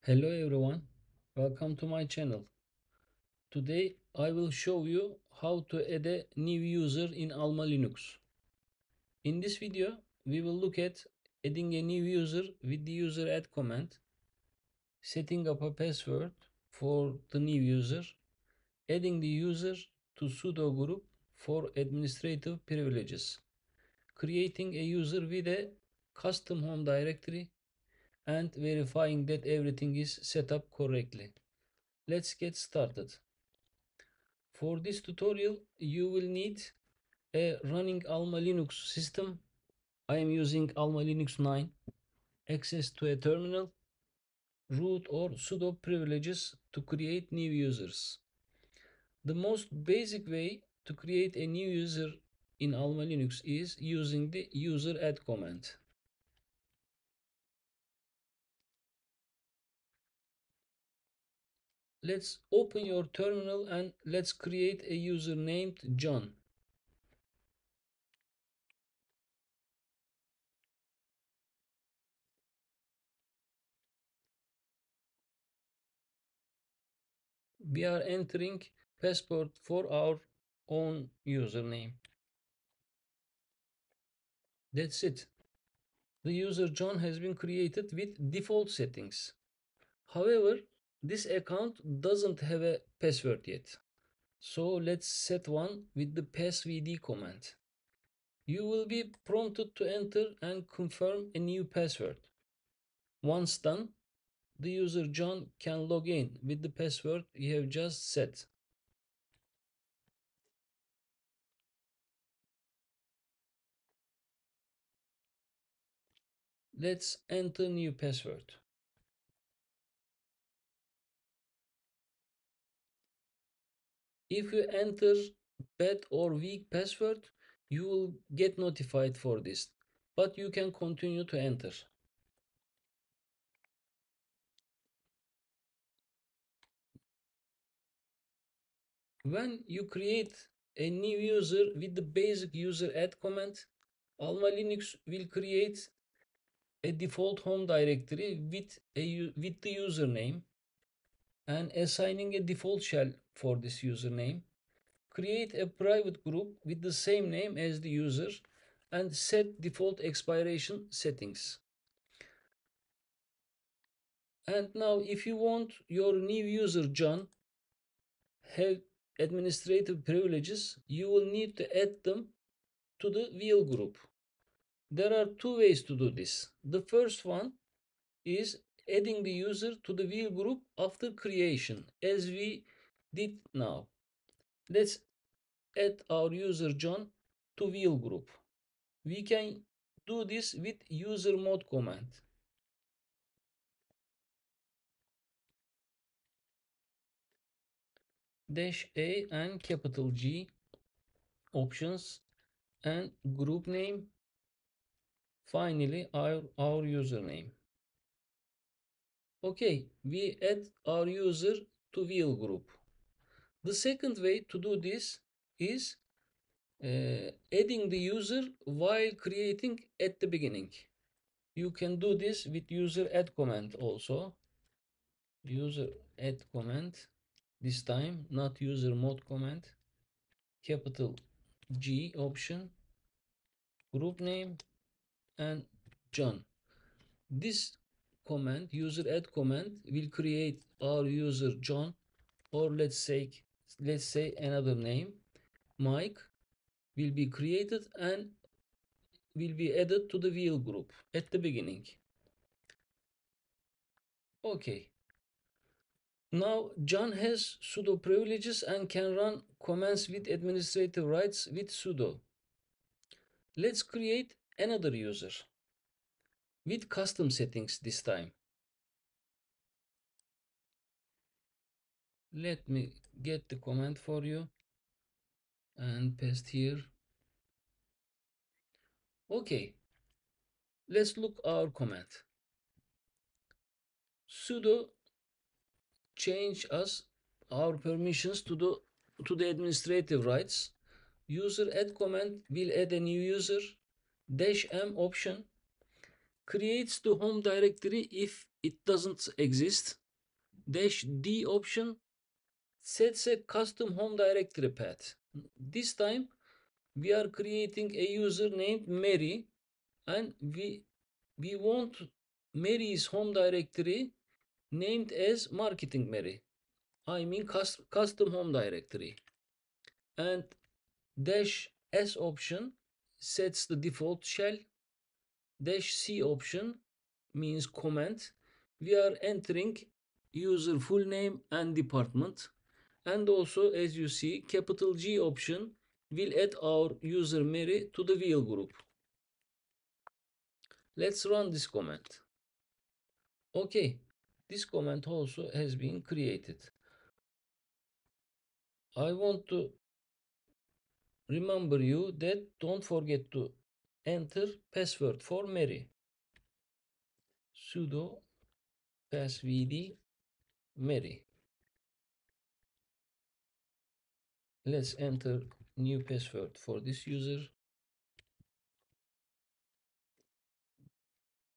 Hello everyone, welcome to my channel. Today I will show you how to add a new user in AlmaLinux. In this video we will look at adding a new user with the user add command, setting up a password for the new user, adding the user to sudo group for administrative privileges, creating a user with a custom home directory, and verifying that everything is set up correctly. Let's get started. For this tutorial, you will need a running Alma Linux system. I am using Alma Linux 9, access to a terminal, root or sudo privileges to create new users. The most basic way to create a new user in Alma Linux is using the user add command. Let's open your terminal and let's create a user named John. We are entering password for our own username. That's it. The user John has been created with default settings. However, this account doesn't have a password yet. So let's set one with the passvd command. You will be prompted to enter and confirm a new password. Once done, the user John can log in with the password you have just set. Let's enter new password. If you enter bad or weak password, you will get notified for this, but you can continue to enter. When you create a new user with the basic user add command, Alma Linux will create a default home directory with the username and assigning a default shell for this username. Create a private group with the same name as the user and set default expiration settings. And now if you want your new user John have administrative privileges, you will need to add them to the wheel group. There are two ways to do this. The first one is adding the user to the wheel group after creation, as we did now. Let's add our user John to wheel group. We can do this with user mod command. Dash A and capital G options and group name. Finally, our username. Okay, we add our user to wheel group. The second way to do this is adding the user while creating at the beginning. You can do this with user add command also. User add command, this time not user mod command. Capital G option, group name and John. This command, user add command, will create our user John, or let's say another name. Mike will be created and will be added to the wheel group at the beginning. Okay. Now John has sudo privileges and can run commands with administrative rights with sudo. Let's create another user with custom settings this time. Let me get the command for you and paste here. Okay, let's look our command. Sudo change us our permissions to the administrative rights. User add command will add a new user. Dash M option creates the home directory if it doesn't exist. Dash D option sets a custom home directory path. This time we are creating a user named Mary, and we want Mary's home directory named as marketing Mary. I mean custom home directory. And dash S option sets the default shell. Dash C option means comment. We are entering user full name and department. And also, as you see, capital G option will add our user Mary to the wheel group. Let's run this command. Okay, this command also has been created. I want to remember you that don't forget to enter password for Mary. Sudo passvd Mary. Let's enter new password for this user.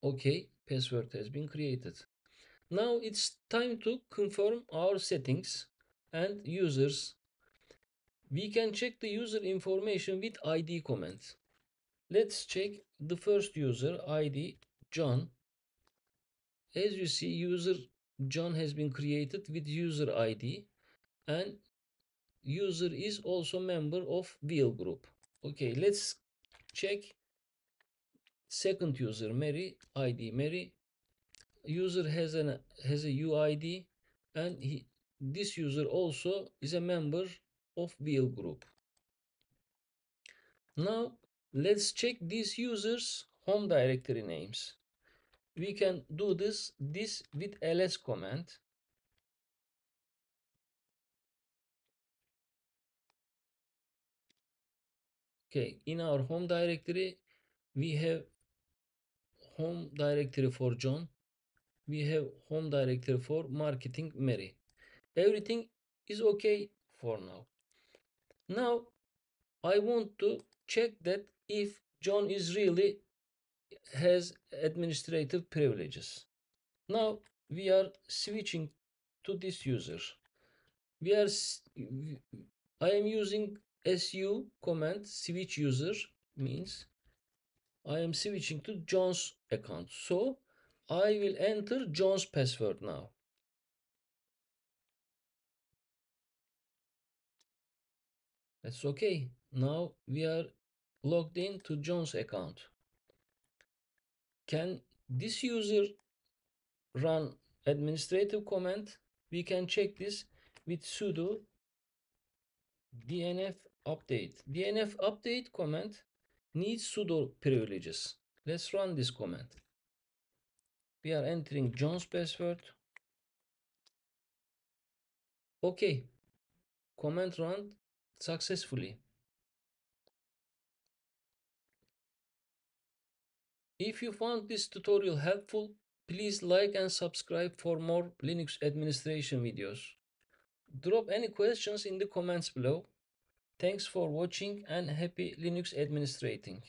Okay, password has been created. Now it's time to confirm our settings and users. We can check the user information with ID command. Let's check the first user ID John. As you see, user John has been created with user ID, and user is also member of wheel group. Okay, let's check second user Mary, ID Mary. User has a UID, and this user also is a member of wheel group. Now let's check these users home directory names. We can do this with ls command. Okay, in our home directory we have home directory for John, we have home directory for marketing Mary. Everything is okay for now. Now I want to check that if John is really has administrative privileges. Now we are switching to this user. We are I am using su command. Switch user means I am switching to John's account. So I will enter John's password now. That's okay. Now we are logged in to John's account. Can this user run administrative command? We can check this with sudo dnf update. Dnf update command needs sudo privileges. Let's run this command. We are entering John's password. Okay, command run successfully. If you found this tutorial helpful, please like and subscribe for more Linux administration videos. Drop any questions in the comments below. Thanks for watching and happy Linux administrating.